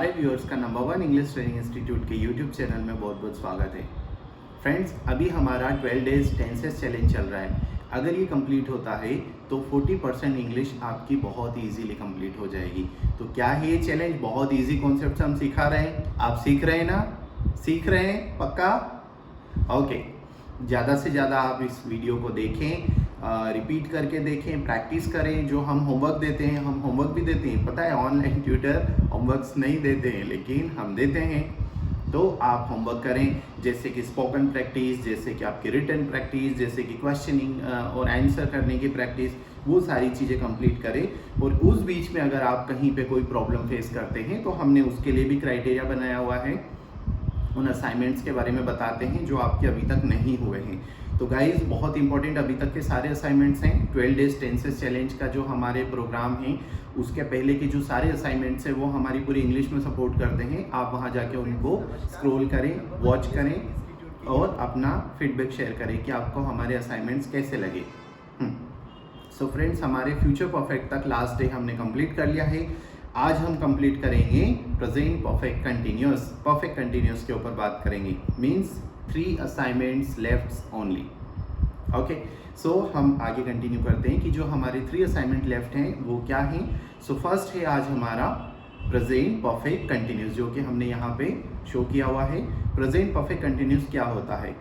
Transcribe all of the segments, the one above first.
हाय viewers का number 1 English training institute के YouTube channel में बहुत बहुत स्वागत है। फ्रेंड्स, अभी हमारा 12 डेज टेंसेस चैलेंज चल रहा है। अगर ये कंप्लीट होता है तो 40% इंग्लिश आपकी बहुत इजीली कंप्लीट हो जाएगी। तो क्या है ये चैलेंज? बहुत इजी कॉन्सेप्ट हम सिखा रहे हैं। आप सीख रहे हैं ना? सीख रहे हैं पक्का? ओके, ज़्यादा से ज़्यादा आप इस वीडियो को देखें, रिपीट करके देखें, प्रैक्टिस करें। जो हम होमवर्क देते हैं, हम होमवर्क भी देते हैं। पता है ऑनलाइन ट्यूटर होमवर्क्स नहीं देते हैं, लेकिन हम देते हैं। तो आप होमवर्क करें, जैसे कि स्पोकन प्रैक्टिस, जैसे कि आपकी रिटन प्रैक्टिस, जैसे कि क्वेश्चनिंग और आंसर करने की प्रैक्टिस, वो सारी चीज़ें कंप्लीट करें। और उस बीच में अगर आप कहीं पे कोई प्रॉब्लम फेस करते हैं तो हमने उसके लिए भी क्राइटेरिया बनाया हुआ है। उन असाइनमेंट्स के बारे में बताते हैं जो आपके अभी तक नहीं हुए हैं। तो गाइज, बहुत इंपॉर्टेंट अभी तक के सारे असाइनमेंट्स हैं। 12 डेज टेंसेस चैलेंज का जो हमारे प्रोग्राम है, उसके पहले के जो सारे असाइनमेंट्स हैं वो हमारी पूरी इंग्लिश में सपोर्ट करते हैं। आप वहाँ जाके उनको स्क्रॉल करें, वॉच करें और अपना फीडबैक शेयर करें कि आपको हमारे असाइनमेंट्स कैसे लगे। सो फ्रेंड्स, हमारे फ्यूचर परफेक्ट तक लास्ट डे हमने कंप्लीट कर लिया है। आज हम कंप्लीट करेंगे present perfect continuous. Perfect continuous के ऊपर बात करेंगे। Means 3 assignments left only. Okay, so हम आगे कंटिन्यू करते हैं कि जो हमारे 3 असाइनमेंट लेफ्ट हैं वो क्या हैं। सो फर्स्ट है आज हमारा प्रेजेंट परफेक्ट कंटिन्यूअस, जो कि हमने यहाँ पे शो किया हुआ है। प्रेजेंट परफेक्ट कंटिन्यूअस क्या होता है?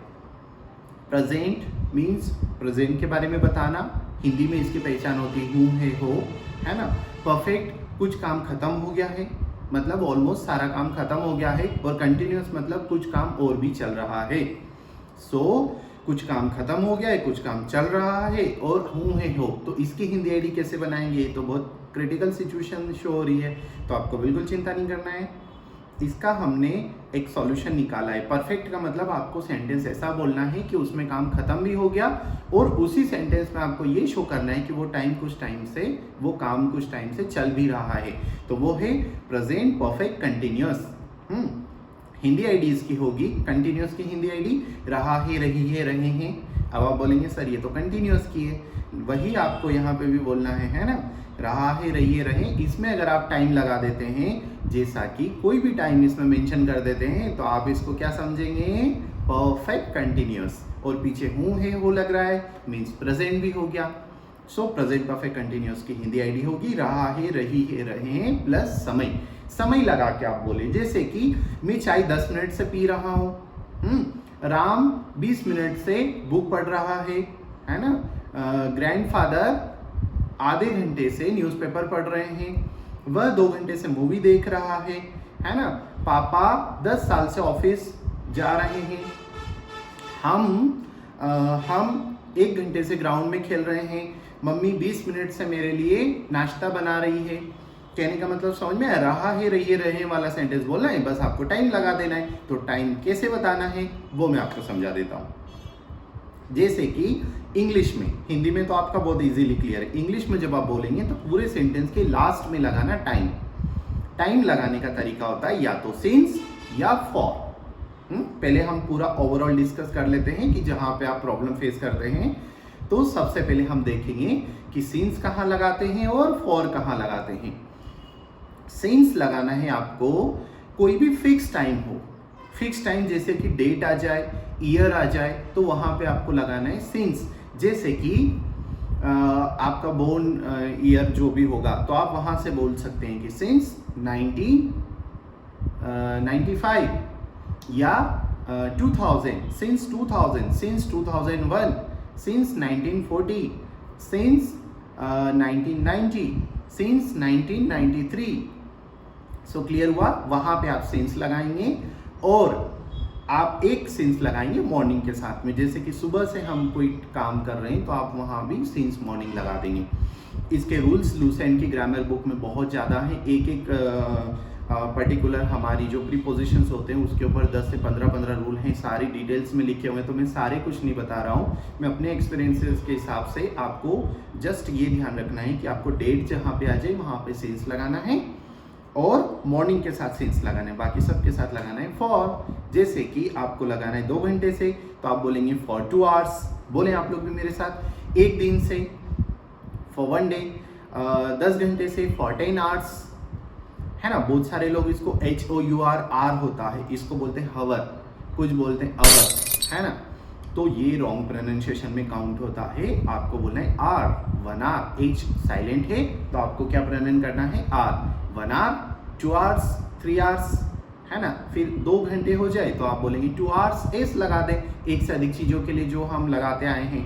प्रेजेंट मीन्स प्रेजेंट के बारे में बताना। हिंदी में इसकी पहचान होती है हूँ, है, हो, है ना। परफेक्ट, कुछ काम खत्म हो गया है, मतलब ऑलमोस्ट सारा काम खत्म हो गया है। और कंटिन्यूअस मतलब कुछ काम और भी चल रहा है। सो कुछ काम खत्म हो गया है, कुछ काम चल रहा है, और हूँ, है, हो। तो इसकी हिंदी आईडी कैसे बनाएंगे? तो बहुत क्रिटिकल सिचुएशन शो हो रही है, तो आपको बिल्कुल चिंता नहीं करना है। इसका हमने एक सॉल्यूशन निकाला है। परफेक्ट का मतलब आपको सेंटेंस ऐसा बोलना है कि उसमें काम खत्म भी हो गया और उसी सेंटेंस में आपको ये शो करना है कि वो काम कुछ टाइम से चल भी रहा है। तो वो है present perfect continuous. Hindi ID इसकी होगी, कंटिन्यूअस की हिंदी आईडी रहा है, रही है, रहे हैं। अब आप बोलेंगे सर ये तो कंटिन्यूअस की है। वही आपको यहाँ पे भी बोलना है ना। रहा है, रही है, रहे। इसमें अगर आप टाइम लगा देते हैं, जैसा कि कोई भी टाइम इसमें मेंशन कर देते हैं, तो आप इसको क्या समझेंगे? Perfect continuous. और पीछे हूँ, है, हो लग रहा है, मीन्स प्रेजेंट भी हो गया। सो प्रेजेंट परफेक्ट कंटिन्यूअस की हिंदी आईडी होगी रहा है, रही है, रहे हैं प्लस समय। समय लगा के आप बोले, जैसे कि मैं चाय 10 मिनट से पी रहा हूँ, राम 20 मिनट से बुक पढ़ रहा है ना। ग्रैंडफादर आधे घंटे से न्यूज़पेपर पढ़ रहे हैं, वह 2 घंटे से मूवी देख रहा है ना। पापा 10 साल से ऑफिस जा रहे हैं। हम 1 घंटे से ग्राउंड में खेल रहे हैं। मम्मी 20 मिनट से मेरे लिए नाश्ता बना रही है। कहने का मतलब समझ में रहा है, रही है, रहे वाला सेंटेंस बोलना है, बस आपको टाइम लगा देना है। तो टाइम कैसे बताना है वो मैं आपको समझा देता हूँ। जैसे कि इंग्लिश में, हिंदी में तो आपका बहुत इजीली क्लियर है। इंग्लिश में जब आप बोलेंगे तो पूरे सेंटेंस के लास्ट में लगाना टाइम। टाइम लगाने का तरीका होता है या तो सिंस या फॉर। पहले हम पूरा ओवरऑल डिस्कस कर लेते हैं कि जहां पे आप प्रॉब्लम फेस करते हैं। तो सबसे पहले हम देखेंगे कि सिंस कहाँ लगाते हैं और फॉर कहाँ लगाते हैं। सिंस लगाना है आपको कोई भी फिक्स टाइम हो। फिक्स टाइम जैसे कि डेट आ जाए, ईयर आ जाए, तो वहां पे आपको लगाना है सिंस। जैसे कि आपका बोर्न ईयर जो भी होगा, तो आप वहां से बोल सकते हैं कि सिंस 1995 या 2000, since 2000, since 2001, since 1940, since 1990, since 1993। सो क्लियर हुआ? वहां पे आप सिंस लगाएंगे और आप एक सिंस लगाएंगे मॉर्निंग के साथ में। जैसे कि सुबह से हम कोई काम कर रहे हैं तो आप वहां भी सिंस मॉर्निंग लगा देंगे। इसके रूल्स लूसेंट की ग्रामर बुक में बहुत ज़्यादा है। एक पर्टिकुलर हमारी जो प्रीपोजिशंस होते हैं उसके ऊपर 10 से 15 रूल हैं, सारी डिटेल्स में लिखे हुए हैं। तो मैं सारे कुछ नहीं बता रहा हूँ, मैं अपने एक्सपीरियंसेस के हिसाब से आपको जस्ट ये ध्यान रखना है कि आपको डेट जहाँ पे आ जाए वहाँ पे सिंस लगाना है और मॉर्निंग के साथ सिंस लगाना है। बाकी सब के साथ लगाना है फॉर। जैसे कि आपको लगाना है 2 घंटे से, तो आप बोलेंगे फॉर 2 आवर्स। बोले आप लोग भी मेरे साथ। 1 दिन से फॉर 1 डे, 10 घंटे से फॉर 10 आवर्स, है ना। बहुत सारे लोग इसको HOUR होता है, इसको बोलते हैं हवर, कुछ बोलते हैं अवर, है ना। तो ये रॉन्ग प्रोनाउंसिएशन में काउंट होता है। आपको बोलना है आर, 1 आवर, H साइलेंट है तो आपको क्या प्रोनाउंस करना है आर, 1 आवर, 2 आवर्स, 3 आवर्स, है ना। फिर 2 घंटे हो जाए तो आप बोलेंगे 2 आवर्स, एस लगा दें, एक से अधिक चीजों के लिए जो हम लगाते आए हैं।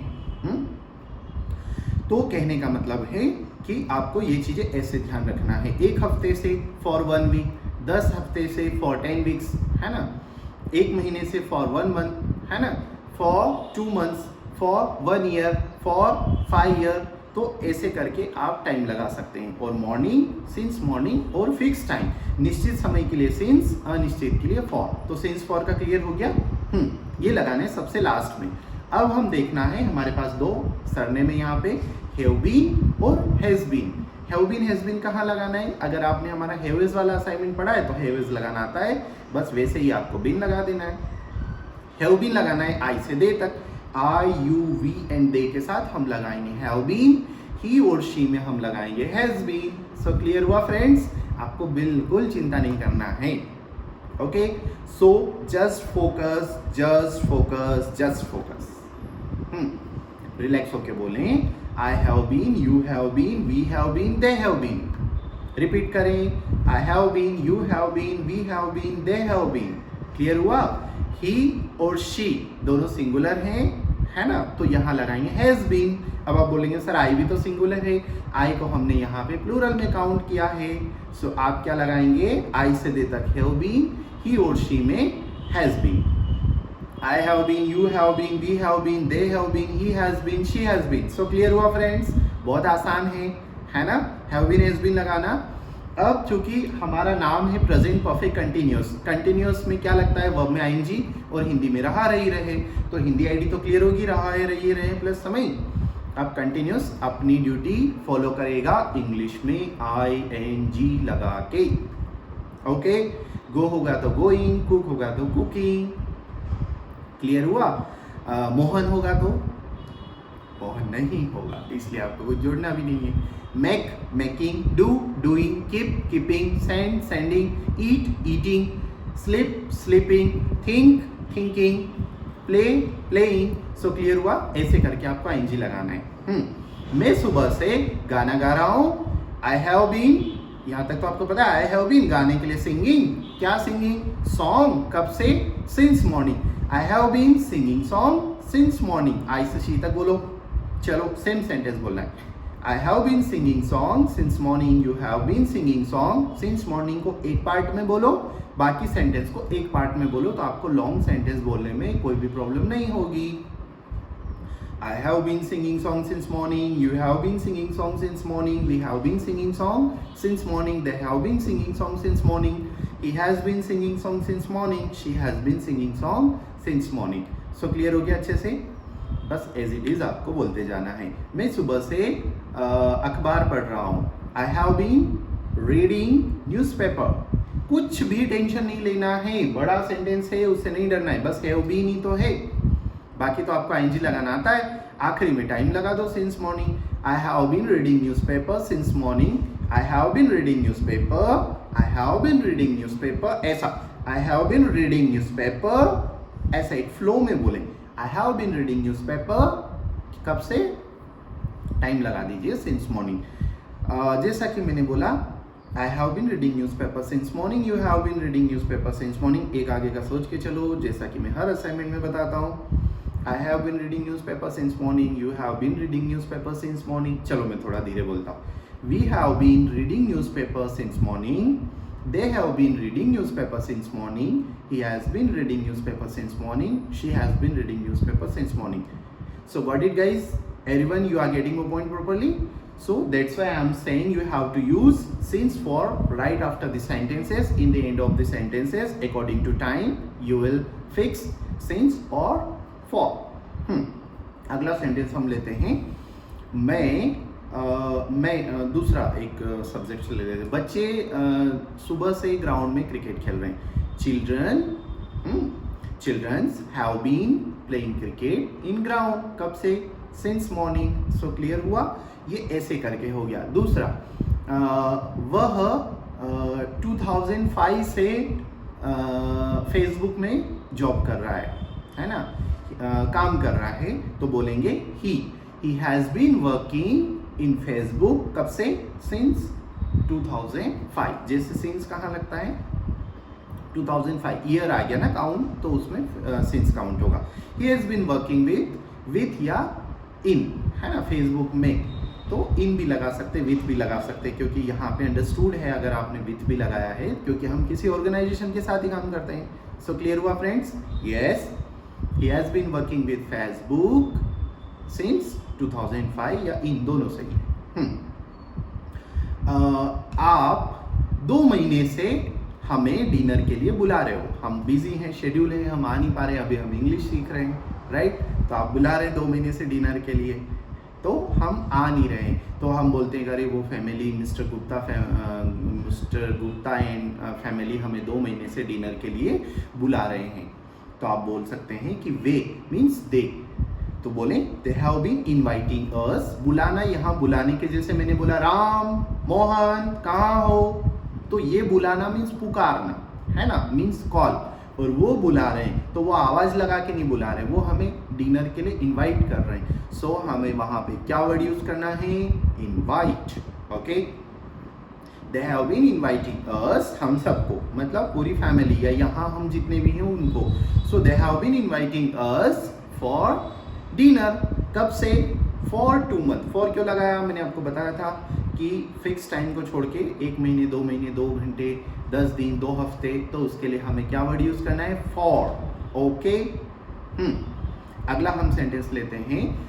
तो कहने का मतलब है कि आपको ये चीजें ऐसे ध्यान रखना है। 1 हफ्ते से फॉर 1 वीक, 10 हफ्ते से फॉर 10 वीक्स, है ना। 1 महीने से फॉर 1 मंथ, है ना। For 2 months, for 1 year, for 5 year. तो ऐसे करके आप टाइम लगा सकते हैं। और मॉर्निंग, सिंस मॉर्निंग, और फिक्स टाइम, निश्चित समय के लिए सिंस, अनिश्चित के लिए फॉर। तो सिंस फॉर का क्लियर हो गया। ये लगाने सबसे लास्ट में। अब हम देखना है, हमारे पास 2 सरनेम है यहाँ पे, हैव बीन और हैज बीन। हैव बीन कहाँ लगाना है? अगर आपने हमारा हैवेज वाला असाइनमेंट पढ़ा है तो हैवेज लगाना आता है, बस वैसे ही आपको बीन लगा देना है। हैव बीन लगाना है आई से दे तक, आई, यू, वी एंड दे के साथ हम लगाएंगे हैव बीन। ही और शी में हम लगाएंगे हैज बीन। सो क्लियर हुआ फ्रेंड्स? आपको बिल्कुल चिंता नहीं करना है। Okay, so just focus, just focus, just focus. Relax होके बोलें, I have been, you have been, we have been, they have been. Repeat करें, I have been, you have been, we have been, they have been. Clear हुआ? He और she दोनों singular हैं, है ना, तो यहाँ लगाएंगे हैज बीन। अब आप बोलेंगे सर आई भी तो सिंगुलर है, आई को हमने यहाँ पे प्लूरल में काउंट किया है। सो आप क्या लगाएंगे? आई से दे तक हैव बीन, ही और शी में has been. I have been, you have been, we have been, they have been, he has been, she has been. So clear हुआ फ्रेंड्स? बहुत आसान है ना? Have been, has been लगाना। अब चूंकि हमारा नाम है प्रेजेंट परफेक्ट कंटिन्यूअस, कंटिन्यूअस में क्या लगता है? वर्ब में आईएनजी और हिंदी में रहा रही रहे। तो हिंदी आईडी तो क्लियर होगी, रहा है रही रहे प्लस समय। अब कंटिन्यूअस अपनी ड्यूटी फॉलो करेगा इंग्लिश में ING लगा के। ओके, गो होगा तो गोइंग, कुक होगा तो कुकिंग। क्लियर हुआ? मोहन होगा तो मोहन नहीं होगा, इसलिए आपको कुछ जोड़ना भी नहीं है। Make, making, do, doing, keep, keeping, send, sending, eat, eating, slip, sleeping, think, thinking, play, playing. So clear हुआ? ऐसे करके आपको ING लगाना है। मैं सुबह से गाना गा रहा हूँ, आई हैव बीन, यहाँ तक तो आपको पता है। आई हैव बीन गाने के लिए सिंगिंग, क्या सिंगिंग? सॉन्ग। कब से? Since morning. I have been singing song since morning. I से शी तक बोलो, चलो सेम सेंटेंस बोलना है। I have been singing song since morning, you have been singing song since morning को एक पार्ट में बोलो, बाकी सेंटेंस को एक पार्ट में बोलो, तो आपको लॉन्ग सेंटेंस बोलने में कोई भी प्रॉब्लम नहीं होगी। I have been singing song since morning, you have been singing song since morning, we have been singing song since morning, they have been singing song since morning, he has been singing song since morning, she has been singing song since morning. So clear हो गया अच्छे से? बस as it is आपको बोलते जाना है। मैं सुबह से अखबार पढ़ रहा हूँ, I have been reading newspaper। कुछ भी टेंशन नहीं लेना है, बड़ा सेंटेंस है उससे नहीं डरना है, बस have been ही तो है, बाकी तो आपको ING लगाना आता है। आखिरी में टाइम लगा दो, since morning. I have been reading newspaper since morning, I have been reading newspaper, I have been reading newspaper. ऐसा I have been reading newspaper, ऐसा एक फ्लो में बोले। I have been reading newspaper, कब से? Time लगा दीजिए, since morning. जैसा कि मैंने बोला, I have been reading newspaper since morning, you have been reading newspaper since morning. एक आगे का सोच के चलो, जैसा कि मैं हर असाइनमेंट में बताता हूँ। I have been reading newspaper since morning, you have been reading newspaper since morning. चलो मैं थोड़ा धीरे बोलता हूँ। We have been reading newspaper since morning, they have been reading newspaper since morning, he has been reading newspaper since morning, she has been reading newspaper since morning. So got it guys? Everyone, you are getting my point properly? So that's why I am saying you have to use since for right after the sentences. In the end of the sentences, according to time, you will fix since or for. अगला sentence हम लेते हैं। मैं दूसरा एक subject ले लेते हैं। बच्चे सुबह से ग्राउंड में क्रिकेट खेल रहे हैं। Childrens have been playing cricket in ground, कब से? Since morning. सो क्लियर हुआ? ये ऐसे करके हो गया। दूसरा, वह 2005 से फेसबुक में जॉब कर रहा है ना, काम कर रहा है, तो बोलेंगे he has been working in Facebook कब से, सिंस 2005। जैसे सिंस कहाँ लगता है, 2005 ईयर आ गया ना काउंट, तो उसमें सिंस काउंट होगा। He has been working with या इन, है ना, फेसबुक में, तो इन भी लगा सकते, विथ भी लगा सकते, क्योंकि यहाँ पे अंडरस्टूड है अगर आपने विथ भी लगाया है, क्योंकि हम किसी ऑर्गेनाइजेशन के साथ ही काम करते हैं। सो क्लियर हुआ friends? Yes, he has been working with Facebook since 2005, या इन दोनों से ही। आप 2 महीने से हमें डिनर के लिए बुला रहे हो, हम बिजी हैं, शेड्यूल है, हम आ नहीं पा रहे, अभी हम इंग्लिश सीख रहे हैं, राइट? तो आप बुला रहे हैं 2 महीने से डिनर के लिए, तो हम आ नहीं रहे, तो हम बोलते हैं अरे वो family mister Gupta and family हमें 2 महीने से डिनर के लिए बुला रहे हैं। तो आप बोल सकते हैं कि वे मीन्स दे, तो बोले they have been inviting us. बुलाना, यहाँ बुलाने के जैसे मैंने बोला राम मोहन कहाँ हो, तो ये बुलाना मीन्स पुकारना, है ना, मीन्स कॉल, और वो बुला रहे हैं तो वो आवाज़ लगा के नहीं बुला रहे, वो हमें डिनर के लिए इनवाइट कर रहे हैं। सो हमें वहाँ पे क्या वर्ड यूज़ करना है, invite. Okay, they have been inviting us, हम सबको, मतलब पूरी फैमिली, या यहाँ हम जितने भी हैं उनको। So they have been inviting us for dinner, कब से, फॉर 2 मंथ। फॉर क्यों लगाया, मैंने आपको बताया था कि फिक्स टाइम को छोड़ के 1 महीने 2 महीने 2 घंटे 10 दिन 2 हफ्ते, तो उसके लिए हमें क्या वर्ड यूज़ करना है, फॉर। ओके, अगला हम सेंटेंस लेते हैं।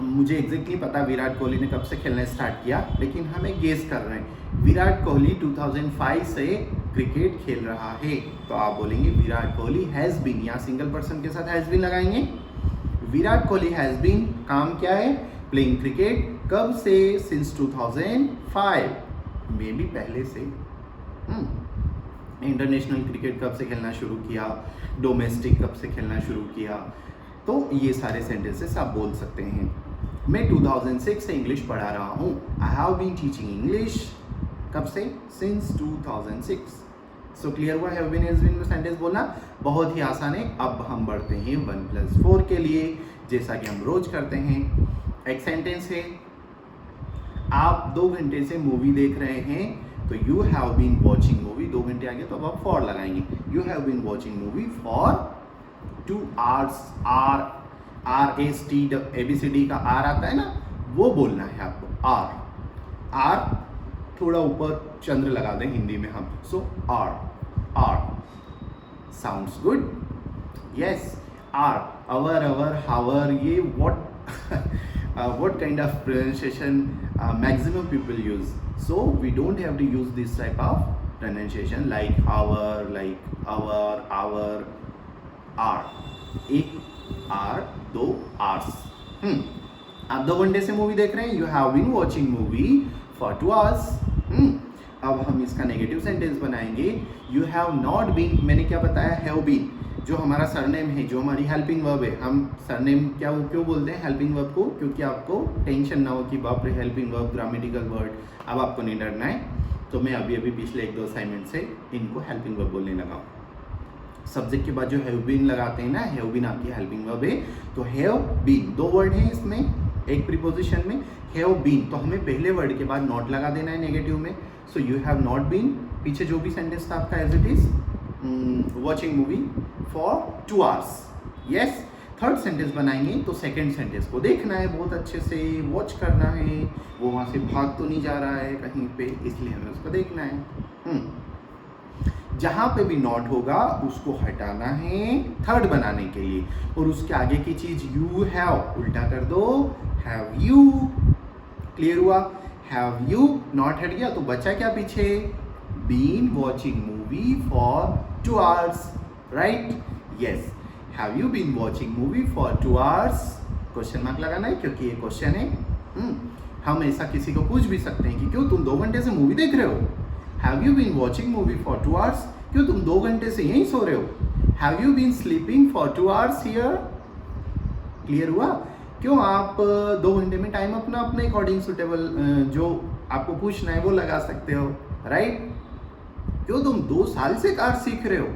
मुझे एग्जैक्टली पता विराट कोहली ने कब से खेलना स्टार्ट किया, लेकिन हमें गेस कर रहे हैं। विराट कोहली 2005 से क्रिकेट खेल रहा है, तो आप बोलेंगे विराट कोहली हैज़ बीन, या सिंगल पर्सन के साथ हैज़ बीन लगाएंगे। विराट कोहली हैज़ बीन, काम क्या है, प्लेइंग क्रिकेट, कब से, सिंस 2005, मे बी पहले से। इंटरनेशनल क्रिकेट कब से खेलना शुरू किया, डोमेस्टिक कब से खेलना शुरू किया, तो ये सारे सेंटेंसेस आप बोल सकते हैं। मैं 2006 से इंग्लिश पढ़ा रहा हूँ, I have been teaching English, कब से, सिंस 2006। सो क्लियर हुआ, हैव बीन हैज़ बीन में सेंटेंस बोलना बहुत ही आसान है। अब हम बढ़ते हैं 1+4 के लिए, जैसा कि हम रोज करते हैं। एक सेंटेंस है, आप 2 घंटे से मूवी देख रहे हैं, तो you have been watching movie, 2 घंटे आगे तो अब आप फॉर लगाएंगे, you have been watching movie for 2 hours, RST, ABCD का R आता है ना, वो बोलना है आपको, R थोड़ा ऊपर चंद्र लगा दें हिंदी में हम, सो R sounds good, yes, R, our, hour, ये what kind of pronunciation maximum people use, so we don't have to use this type of pronunciation like hour, like our, R, एक R, 2 R's। आप 2 घंटे से movie देख रहे हैं, you have been watching movie for 2 hours। अब हम इसका नेगेटिव सेंटेंस बनाएंगे, यू हैव नॉट बीन, मैंने क्या बताया, हैव बीन, जो हमारा सरनेम है, जो हमारी हेल्पिंग वर्ब है, हम सरनेम क्यों बोलते हैं हेल्पिंग वर्ब को, क्योंकि आपको टेंशन ना हो कि बाप रे हेल्पिंग वर्ब ग्रामेटिकल वर्ड, अब आपको नहीं डरना है। तो मैं अभी पिछले 1-2 असाइनमेंट से इनको हेल्पिंग वर्ब बोलने लगा हूँ। सब्जेक्ट के बाद जो हैव बीन लगाते हैं ना, हैव बीन आपकी हेल्पिंग वर्ब है, तो हैव बीन 2 वर्ड है इसमें, एक प्रीपोजिशन में, हैव बीन, तो हमें पहले वर्ड के बाद नॉट लगा देना है नेगेटिव में। So you have not been, पीछे जो भी सेंटेंस था आपका as it is, watching movie for 2 hours। Yes, third sentence बनाएंगे तो सेकंड सेंटेंस को देखना है बहुत अच्छे से, वॉच करना है, वो वहाँ से भाग तो नहीं जा रहा है कहीं पे, इसलिए हमें उसको देखना है। जहाँ पे भी नॉट होगा उसको हटाना है थर्ड बनाने के लिए, और उसके आगे की चीज यू हैव उल्टा कर दो, हैव यू। क्लियर हुआ, हैव यू नॉट हट गया तो बचा क्या पीछे, been watching movie for 2 hours, right? Yes, have you been watching movie for 2 hours, question mark लगाना है क्योंकि ये क्वेश्चन है। हम ऐसा किसी को पूछ भी सकते हैं कि क्यों तुम 2 घंटे से मूवी देख रहे हो, have you been watching movie for 2 hours, क्यों तुम 2 घंटे से यहीं सो रहे हो, have you been sleeping for 2 hours here. Clear हुआ, क्यों आप 2 घंटे में टाइम अपना अपने अकॉर्डिंग सुटेबल जो आपको पूछना है वो लगा सकते हो, राइट। क्यों तुम 2 साल से कार सीख रहे हो?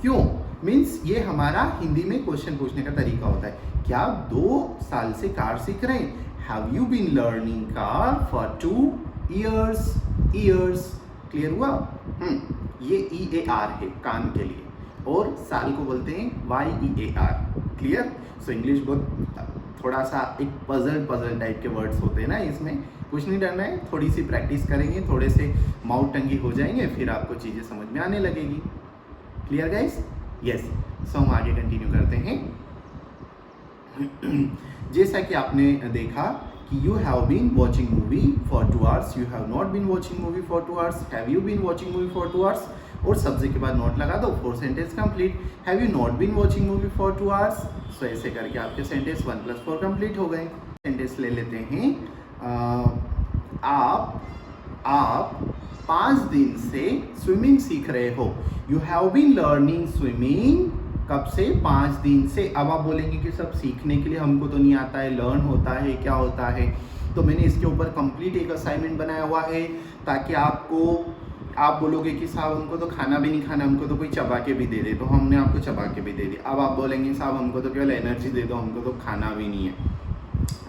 क्यों? मीन्स ये हमारा हिंदी में क्वेश्चन पूछने का तरीका होता है। क्या आप 2 साल से कार सीख रहे हैं? Have you been learning car for 2 years? Clear हुआ? ये EAR है कान के लिए, और साल को बोलते हैं YEAR। क्लियर? सो इंग्लिश बहुत थोड़ा सा एक पजल टाइप के वर्ड्स होते हैं ना, इसमें कुछ नहीं डरना है, थोड़ी सी प्रैक्टिस करेंगे, थोड़े से माउथ टंगी हो जाएंगे, फिर आपको चीज़ें समझ में आने लगेगी। Clear guys? यस। सो हम आगे कंटिन्यू करते हैं। जैसा कि आपने देखा कि you have been watching movie for 2 hours, you have not been watching movie for 2 hours, have you been watching movie for 2 hours, और सब्जेक्ट के बाद नोट लगा दो, 4 sentence complete. Have you not been watching movie for 2 hours? So ऐसे करके आपके sentence 1 + 4 complete हो गए। सेंटेंस ले लेते हैं। आप 5 दिन से स्विमिंग सीख रहे हो। You have been learning swimming, कब से? 5 दिन से। अब आप बोलेंगे कि सब सीखने के लिए हमको तो नहीं आता है, लर्न होता है, क्या होता है? तो मैंने इसके ऊपर कंप्लीट एक असाइनमेंट बनाया हुआ है, ताकि आप बोलोगे कि साहब हमको तो खाना भी नहीं खाना, हमको तो कोई चबा के भी दे दे, तो हमने आपको चबा के भी दे दिया। अब आप बोलेंगे साहब हमको तो केवल एनर्जी दे दो, हमको तो खाना भी नहीं है,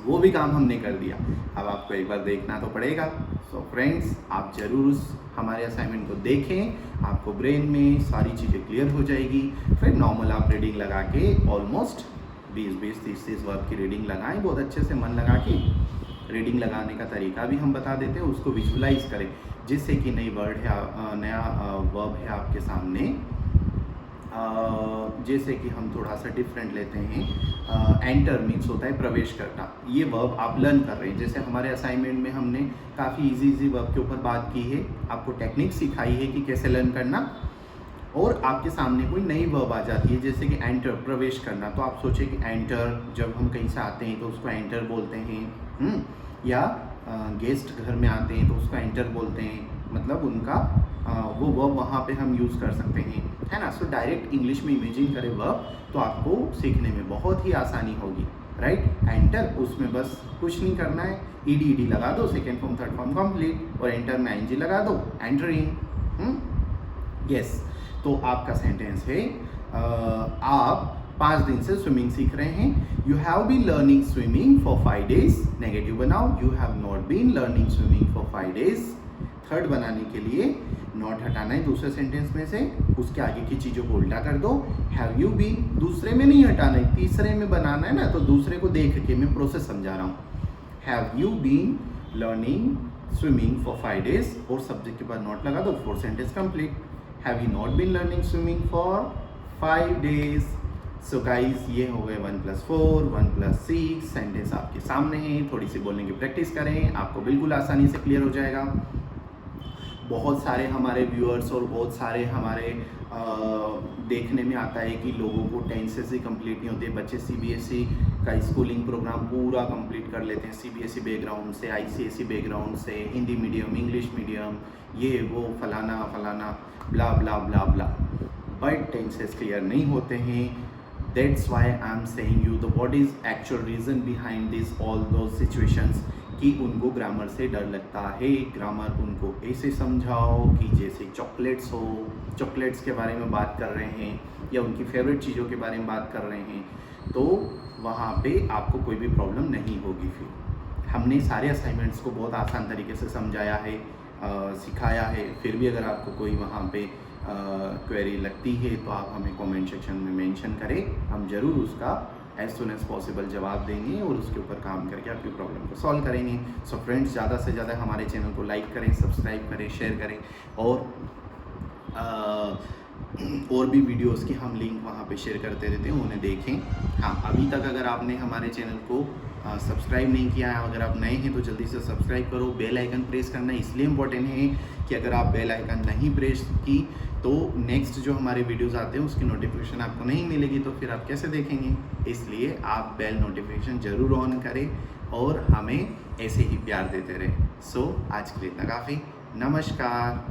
वो भी काम हमने कर दिया। अब आपको एक बार देखना तो पड़ेगा। सो फ्रेंड्स, आप ज़रूर उस हमारे असाइनमेंट को देखें, आपको ब्रेन में सारी चीज़ें क्लियर हो जाएगी। फिर नॉर्मल आप रीडिंग लगा के ऑलमोस्ट 20-20, 30-30 वर्ड की रीडिंग लगाएं, बहुत अच्छे से मन लगा के। रीडिंग लगाने का तरीका भी हम बता देते हैं, उसको विजुलाइज करें, जिससे कि नई वर्ड है, नया वर्ब है आपके सामने। जैसे कि हम थोड़ा सा डिफरेंट लेते हैं, एंटर मीन्स होता है प्रवेश करना। ये वर्ब आप लर्न कर रहे हैं। जैसे हमारे असाइनमेंट में हमने काफ़ी इजी वर्ब के ऊपर बात की है, आपको टेक्निक सिखाई है कि कैसे लर्न करना, और आपके सामने कोई नई वर्ब आ जाती है, जैसे कि एंटर, प्रवेश करना। तो आप सोचें कि एंटर, जब हम कहीं से आते हैं तो उसको एंटर बोलते हैं, या गेस्ट घर में आते हैं तो उसको एंटर बोलते हैं, मतलब उनका वो वर्ब वहाँ पे हम यूज़ कर सकते हैं, है ना। सो डायरेक्ट इंग्लिश में इमेजिन करें वर्ब, तो आपको सीखने में बहुत ही आसानी होगी, राइट। एंटर, उसमें बस कुछ नहीं करना है, ईडी लगा दो, second form third form complete, और एंटर में ING लगा दो, एंटरिंग। यस। तो आपका सेंटेंस है, आप 5 दिन से स्विमिंग सीख रहे हैं। You have been learning swimming for 5 days। Negative बनाओ, you have not been learning swimming for 5 days। Third बनाने के लिए नॉट हटाना है दूसरे सेंटेंस में से, उसके आगे की चीज़ों को उल्टा कर दो। हैव यू बीन दूसरे में नहीं हटाना है, तीसरे में बनाना है ना, तो दूसरे को देख के मैं प्रोसेस समझा रहा हूँ। Have you been learning swimming for 5 days, और सब्जेक्ट के बाद नॉट लगा दो, 4 sentence complete. Have you not been learning swimming for 5 days। So guys, ये हो गए 1 + 4, 1 + 6 सेंटेंस आपके सामने हैं। थोड़ी सी बोलने की प्रैक्टिस करें, आपको बिल्कुल आसानी से क्लियर हो जाएगा। बहुत सारे हमारे व्यूअर्स और बहुत सारे हमारे देखने में आता है कि लोगों को टेंसेस ही कंप्लीट नहीं होते। बच्चे CBSE का स्कूलिंग प्रोग्राम पूरा कंप्लीट कर लेते हैं, CBSE बैकग्राउंड से, ICSE बैकग्राउंड से, हिंदी मीडियम, इंग्लिश मीडियम, ये वो फलाना फलाना ब्ला ब्ला ब्ला ब्ला, बट टेंसेस क्लियर नहीं होते हैं। That's why I'm saying you the what is actual reason behind this all those situations, कि उनको ग्रामर से डर लगता है। ग्रामर उनको ऐसे समझाओ कि जैसे चॉकलेट्स हो, चॉकलेट्स के बारे में बात कर रहे हैं, या उनकी फेवरेट चीज़ों के बारे में बात कर रहे हैं, तो वहाँ पे आपको कोई भी प्रॉब्लम नहीं होगी। फिर हमने सारे असाइनमेंट्स को बहुत आसान तरीके से समझाया है, सिखाया है। फिर भी अगर आपको कोई वहाँ पे क्वेरी लगती है तो आप हमें कमेंट सेक्शन में मेंशन करें, हम ज़रूर उसका एज सुन एज पॉसिबल जवाब देंगे और उसके ऊपर काम करके आपकी प्रॉब्लम को सॉल्व करेंगे। सो फ्रेंड्स, ज़्यादा से ज़्यादा हमारे चैनल को लाइक करें, सब्सक्राइब करें, शेयर करें, और भी वीडियोस की हम लिंक वहाँ पे शेयर करते रहते हैं, उन्हें देखें। हाँ, अभी तक अगर आपने हमारे चैनल को सब्सक्राइब नहीं किया है, अगर आप नए हैं तो जल्दी से सब्सक्राइब करो। बेल आइकन प्रेस करना इसलिए इम्पोर्टेंट है कि अगर आप बेल आइकन नहीं प्रेस की तो नेक्स्ट जो हमारे वीडियोस आते हैं उसकी नोटिफिकेशन आपको नहीं मिलेगी, तो फिर आप कैसे देखेंगे। इसलिए आप बेल नोटिफिकेशन ज़रूर ऑन करें और हमें ऐसे ही प्यार देते रहें। सो आज के लिए इतना काफ़ी। नमस्कार।